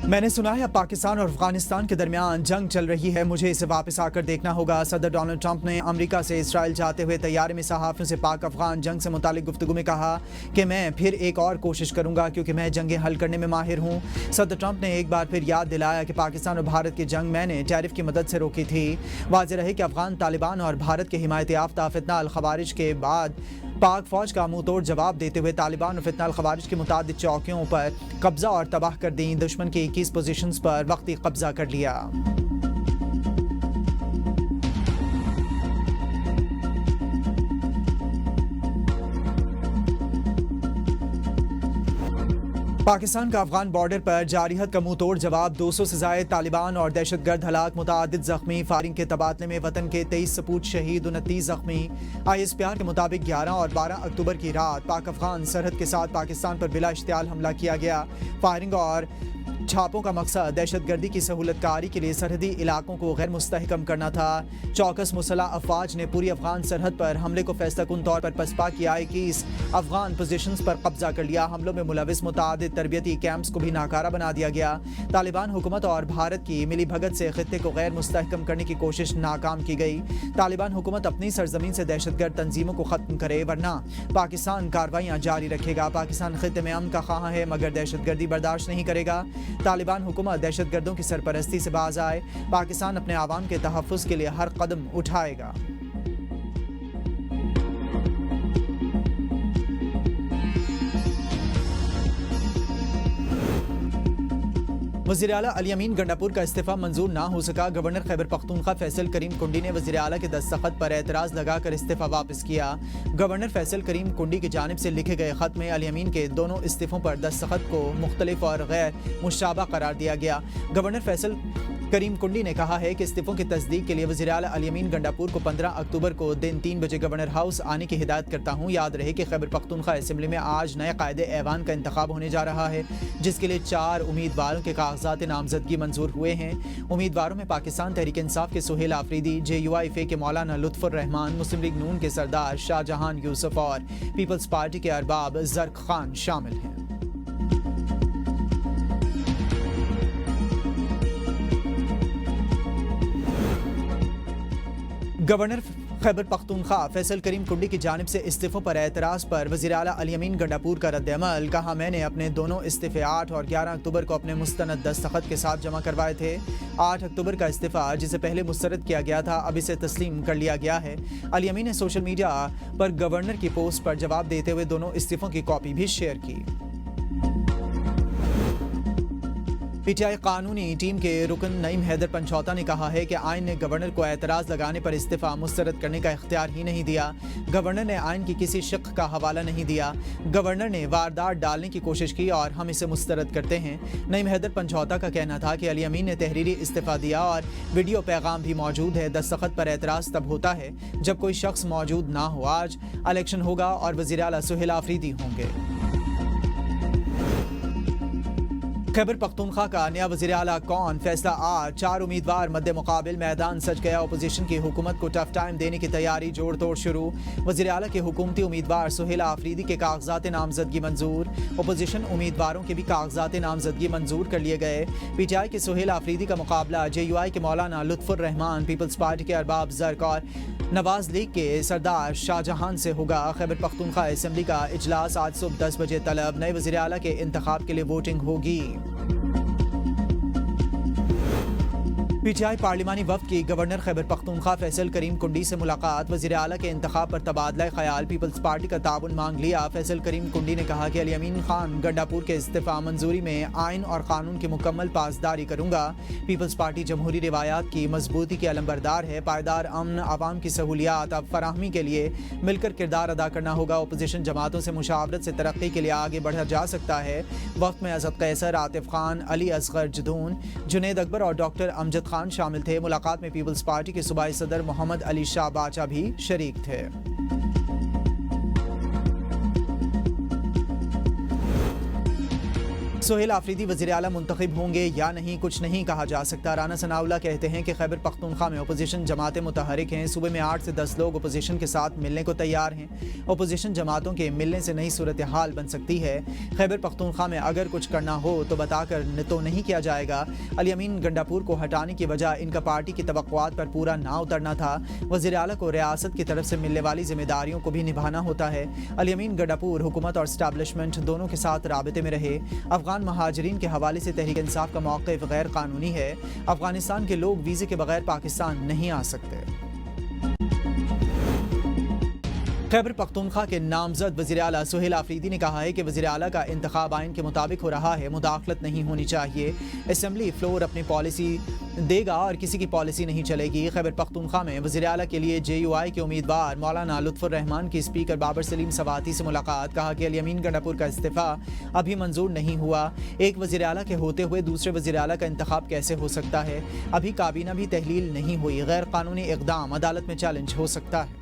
میں نے سنا ہے اب پاکستان اور افغانستان کے درمیان جنگ چل رہی ہے، مجھے اسے واپس آ کر دیکھنا ہوگا۔ صدر ڈونلڈ ٹرمپ نے امریکہ سے اسرائیل جاتے ہوئے طیارے میں صحافیوں سے پاک افغان جنگ سے متعلق گفتگو میں کہا کہ میں پھر ایک اور کوشش کروں گا کیونکہ میں جنگیں حل کرنے میں ماہر ہوں۔ صدر ٹرمپ نے ایک بار پھر یاد دلایا کہ پاکستان اور بھارت کی جنگ میں نے ٹیرف کی مدد سے روکی تھی۔ واضح رہے کہ افغان طالبان اور بھارت کے حمایت یافتہ فتنہ الخوارج کے بعد پاک فوج کا منہ توڑ جواب دیتے ہوئے طالبان اور فتنہ الخوارج کی متعدد چوکیوں پر قبضہ اور تباہ کر دیں، دشمن کی 21 پوزیشنز پر وقتی قبضہ کر لیا۔ پاکستان کا افغان بارڈر پر جارحیت کا منہ توڑ جواب، 200 سے زائد طالبان اور دہشت گرد ہلاک، متعدد زخمی۔ فائرنگ کے تبادلے میں وطن کے 23 سپوت شہید، 29 زخمی۔ ISPR کے مطابق 11 اور 12 اکتوبر کی رات پاک افغان سرحد کے ساتھ پاکستان پر بلا اشتعال حملہ کیا گیا۔ فائرنگ اور چھاپوں کا مقصد دہشت گردی کی سہولت کاری کے لیے سرحدی علاقوں کو غیر مستحکم کرنا تھا۔ چوکس مسلح افواج نے پوری افغان سرحد پر حملے کو فیصلہ کن طور پر پسپا کیا، 21 افغان پوزیشنز پر قبضہ کر لیا۔ حملوں میں ملوث متعدد تربیتی کیمپس کو بھی ناکارہ بنا دیا گیا۔ طالبان حکومت اور بھارت کی ملی بھگت سے خطے کو غیر مستحکم کرنے کی کوشش ناکام کی گئی۔ طالبان حکومت اپنی سرزمین سے دہشت گرد تنظیموں کو ختم کرے ورنہ پاکستان کارروائیاں جاری رکھے گا۔ پاکستان خطے میں امن کا خواہاں ہے مگر دہشت گردی برداشت نہیں کرے گا۔ طالبان حکومت دہشت گردوں کی سرپرستی سے باز آئے، پاکستان اپنے عوام کے تحفظ کے لیے ہر قدم اٹھائے گا۔ وزیراعلیٰ علی امین گنڈاپور کا استعفیٰ منظور نہ ہو سکا، گورنر خیبر پختونخوا فیصل کریم کنڈی نے وزیراعلیٰ کے دستخط پر اعتراض لگا کر استعفیٰ واپس کیا۔ گورنر فیصل کریم کنڈی کی جانب سے لکھے گئے خط میں علی امین کے دونوں استعفوں پر دستخط کو مختلف اور غیر مشابہ قرار دیا گیا۔ گورنر فیصل کریم کنڈی نے کہا ہے کہ استعفوں کی تصدیق کے لیے وزیراعلیٰ علی امین گنڈاپور کو 15 اکتوبر کو دن 3 بجے گورنر ہاؤس آنے کی ہدایت کرتا ہوں۔ یاد رہے کہ خیبر پختونخوا اسمبلی میں آج نئے قائد ایوان کا انتخاب ہونے جا رہا ہے، جس کے لیے 4 امیدواروں کے کاغذات نامزدگی منظور ہوئے ہیں۔ امیدواروں میں پاکستان تحریک انصاف کے سہیل آفریدی، JUIF کے مولانا لطف الرحمان، مسلم لیگ نون کے سردار شاہ جہان یوسف اور پیپلز پارٹی کے ارباب زرق خان شامل ہیں۔ گورنر خیبر پختونخوا فیصل کریم کنڈی کی جانب سے استعفوں پر اعتراض پر وزیراعلیٰ علی امین گنڈاپور کا رد عمل، کہا میں نے اپنے دونوں استعفے 8 اور 11 اکتوبر کو اپنے مستند دستخط کے ساتھ جمع کروائے تھے۔ 8 اکتوبر کا استعفیٰ جسے پہلے مسترد کیا گیا تھا اب اسے تسلیم کر لیا گیا ہے۔ علی امین نے سوشل میڈیا پر گورنر کی پوسٹ پر جواب دیتے ہوئے دونوں استعفوں کی کاپی بھی شیئر کی۔ PTI قانونی ٹیم کے رکن نعیم حیدر پنچوتا نے کہا ہے کہ آئین نے گورنر کو اعتراض لگانے پر استعفیٰ مسترد کرنے کا اختیار ہی نہیں دیا۔ گورنر نے آئین کی کسی شق کا حوالہ نہیں دیا۔ گورنر نے واردات ڈالنے کی کوشش کی اور ہم اسے مسترد کرتے ہیں۔ نعیم حیدر پنچوتا کا کہنا تھا کہ علی امین نے تحریری استعفیٰ دیا اور ویڈیو پیغام بھی موجود ہے۔ دستخط پر اعتراض تب ہوتا ہے جب کوئی شخص موجود نہ ہو۔ آج الیکشن ہوگا اور وزیراعلیٰ سہیل آفریدی ہوں گے۔ خیبر پختونخوا کا نیا وزیراعلیٰ کون، فیصلہ آج۔ 4 امیدوار مد مقابل، میدان سج گیا۔ اپوزیشن کی حکومت کو ٹف ٹائم دینے کی تیاری جوڑ توڑ شروع۔ وزیراعلیٰ کے حکومتی امیدوار سہیل آفریدی کے کاغذات نامزدگی منظور، اپوزیشن امیدواروں کے بھی کاغذات نامزدگی منظور کر لیے گئے۔ PTI کے سہیل آفریدی کا مقابلہ JUI کے مولانا لطف الرحمان، پیپلز پارٹی کے ارباب زرق اور نواز لیگ کے سردار شاہ جہان سے ہوگا۔ خیبر پختونخوا اسمبلی کا اجلاس آج صبح 10 بجے طلب، نئے وزیراعلیٰ کے انتخاب کے لیے ووٹنگ ہوگی۔ PTI پارلیمانی وفد کی گورنر خیبر پختونخوا فیصل کریم کنڈی سے ملاقات، وزیراعلیٰ کے انتخاب پر تبادلہ خیال، پیپلز پارٹی کا تعاون مانگ لیا۔ فیصل کریم کنڈی نے کہا کہ علی امین خان گنڈاپور کے استعفیٰ منظوری میں آئین اور قانون کی مکمل پاسداری کروں گا۔ پیپلز پارٹی جمہوری روایات کی مضبوطی کی علمبردار ہے، پائیدار امن، عوام کی سہولیات اب فراہمی کے لیے مل کر کردار ادا کرنا ہوگا۔ اپوزیشن جماعتوں سے مشاورت سے ترقی کے لیے آگے بڑھا جا سکتا ہے۔ وفد میں اسد قیصر، عاطف خان، علی اصغر جدون، جنید اکبر اور ڈاکٹر امجد خان شامل تھے۔ ملاقات میں پیپلز پارٹی کے صوبائی صدر محمد علی شاہ باچا بھی شریک تھے۔ سہیل آفریدی وزیر اعلیٰ منتخب ہوں گے یا نہیں کچھ نہیں کہا جا سکتا۔ رانا ثناءاللہ کہتے ہیں کہ خیبر پختونخوا میں اپوزیشن جماعتیں متحرک ہیں۔ صوبے میں 8 سے 10 لوگ اپوزیشن کے ساتھ ملنے کو تیار ہیں۔ اپوزیشن جماعتوں کے ملنے سے نئی صورتحال بن سکتی ہے۔ خیبر پختونخوا میں اگر کچھ کرنا ہو تو بتا کر تو نہیں کیا جائے گا۔ الیمین گنڈاپور کو ہٹانے کی وجہ ان کا پارٹی کی توقعات پر پورا نہ اترنا تھا۔ وزیر اعلیٰ کو ریاست کی طرف سے ملنے والی ذمہ داریوں کو بھی نبھانا ہوتا ہے۔ الیمین گنڈاپور حکومت اور اسٹیبلشمنٹ دونوں کے ساتھ رابطے میں رہے۔ افغان مہاجرین کے حوالے سے تحریک انصاف کا موقف غیر قانونی ہے۔ افغانستان کے لوگ ویزے کے بغیر پاکستان نہیں آ سکتے۔ خیبر پختونخوا کے نامزد وزیر اعلیٰ سہیل آفریدی نے کہا ہے کہ وزیر اعلیٰ کا انتخاب آئین کے مطابق ہو رہا ہے، مداخلت نہیں ہونی چاہیے۔ اسمبلی فلور اپنی پالیسی دے گا اور کسی کی پالیسی نہیں چلے گی۔ خیبر پختونخوا میں وزیر اعلیٰ کے لیے JUI کے امیدوار مولانا لطف الرحمان کی اسپیکر بابر سلیم سواتی سے ملاقات۔ کہا کہ الیمین گنڈاپور کا استعفیٰ ابھی منظور نہیں ہوا۔ ایک وزیر اعلیٰ کے ہوتے ہوئے دوسرے وزیر اعلیٰ کا انتخاب کیسے ہو سکتا ہے؟ ابھی کابینہ بھی تحلیل نہیں ہوئی۔ غیر قانونی اقدام عدالت میں چیلنج ہو سکتا ہے۔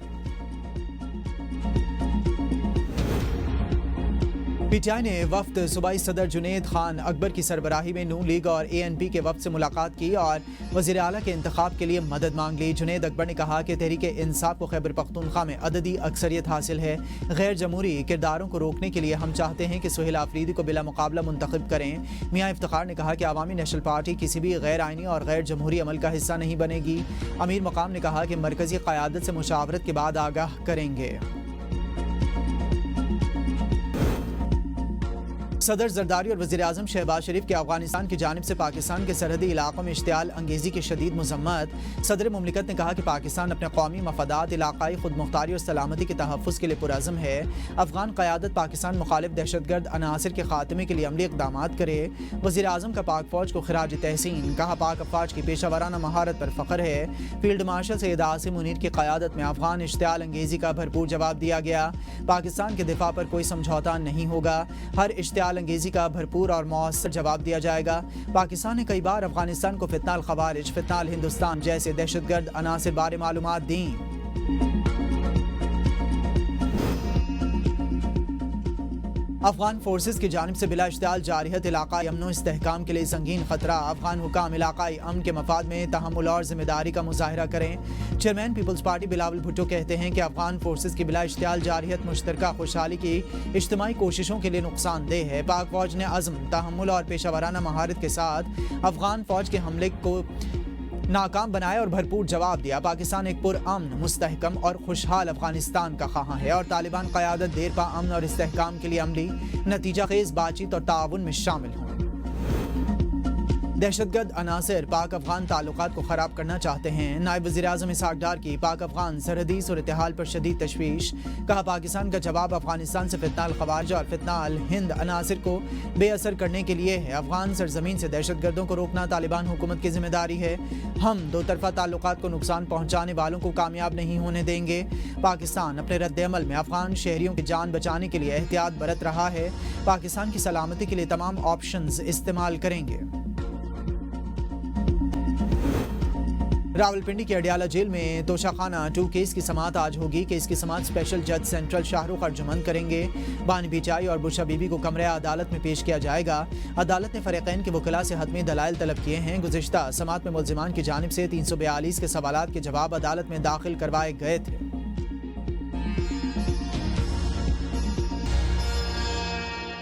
PTI نے وفد صوبائی صدر جنید خان اکبر کی سربراہی میں نون لیگ اور ANP کے وفد سے ملاقات کی اور وزیر اعلیٰ کے انتخاب کے لیے مدد مانگ لی۔ جنید اکبر نے کہا کہ تحریک انصاف کو خیبر پختونخوا میں عددی اکثریت حاصل ہے۔ غیر جمہوری کرداروں کو روکنے کے لیے ہم چاہتے ہیں کہ سہیل آفریدی کو بلا مقابلہ منتخب کریں۔ میاں افتخار نے کہا کہ عوامی نیشنل پارٹی کسی بھی غیر آئینی اور غیر جمہوری عمل کا حصہ نہیں بنے گی۔ امیر مقام نے کہا کہ مرکزی قیادت سے مشاورت کے بعد آگاہ کریں گے۔ صدر زرداری اور وزیر اعظم شہباز شریف کے افغانستان کی جانب سے پاکستان کے سرحدی علاقوں میں اشتعال انگیزی کی شدید مذمت۔ صدر مملکت نے کہا کہ پاکستان اپنے قومی مفادات، علاقائی خود مختاری اور سلامتی کے تحفظ کے لیے پرعزم ہے۔ افغان قیادت پاکستان مخالف دہشت گرد عناصر کے خاتمے کے لیے عملی اقدامات کرے۔ وزیر اعظم کا پاک فوج کو خراج تحسین۔ کہا پاک افواج کی پیشہ ورانہ مہارت پر فخر ہے۔ فیلڈ مارشل سید عاصم منیر کی قیادت میں افغان اشتعال انگیزی کا بھرپور جواب دیا گیا۔ پاکستان کے دفاع پر کوئی سمجھوتا نہیں ہوگا۔ ہر اشتعال انگیزی کا بھرپور اور مؤثر جواب دیا جائے گا۔ پاکستان نے کئی بار افغانستان کو فتنہ الخوارج، فتنہ الہندوستان جیسے دہشت گرد عناصر بارے معلومات دیں۔ افغان فورسز کی جانب سے بلا اشتعال جارحیت علاقائی امن و استحکام کے لیے سنگین خطرہ۔ افغان حکام علاقائی امن کے مفاد میں تحمل اور ذمہ داری کا مظاہرہ کریں۔ چیئرمین پیپلز پارٹی بلاول بھٹو کہتے ہیں کہ افغان فورسز کی بلا اشتعال جارحیت مشترکہ خوشحالی کی اجتماعی کوششوں کے لیے نقصان دہ ہے۔ پاک فوج نے عزم، تحمل اور پیشہ ورانہ مہارت کے ساتھ افغان فوج کے حملے کو ناکام بنایا اور بھرپور جواب دیا۔ پاکستان ایک پرامن، مستحکم اور خوشحال افغانستان کا خواہاں ہے اور طالبان قیادت دیرپا امن اور استحکام کے لیے عملی، نتیجہ خیز بات چیت اور تعاون میں شامل ہوں۔ دہشت گرد عناصر پاک افغان تعلقات کو خراب کرنا چاہتے ہیں۔ نائب وزیر اعظم اسحاق ڈار کی پاک افغان سرحدی صورتحال پر شدید تشویش۔ کہا پاکستان کا جواب افغانستان سے فتنہ الخوارج اور فتنہ الہند عناصر کو بے اثر کرنے کے لیے ہے۔ افغان سرزمین سے دہشت گردوں کو روکنا طالبان حکومت کی ذمہ داری ہے۔ ہم دو طرفہ تعلقات کو نقصان پہنچانے والوں کو کامیاب نہیں ہونے دیں گے۔ پاکستان اپنے رد عمل میں افغان شہریوں کی جان بچانے کے لیے احتیاط برت رہا ہے۔ پاکستان کی سلامتی کے لیے تمام آپشنز استعمال کریں گے۔ راولپنڈی کے اڈیالہ جیل میں توشاخانہ 2 کیس کی سماعت آج ہوگی۔ کیس کی سماعت اسپیشل جج سینٹرل شاہ رخ ارجمند کریں گے۔ بانی بیچائی اور بشرا بی بی کو کمرہ عدالت میں پیش کیا جائے گا۔ عدالت نے فریقین کے وکلاء سے حتمی دلائل طلب کیے ہیں۔ گزشتہ سماعت میں ملزمان کی جانب سے 342 کے سوالات کے جواب عدالت میں داخل کروائے گئے تھے۔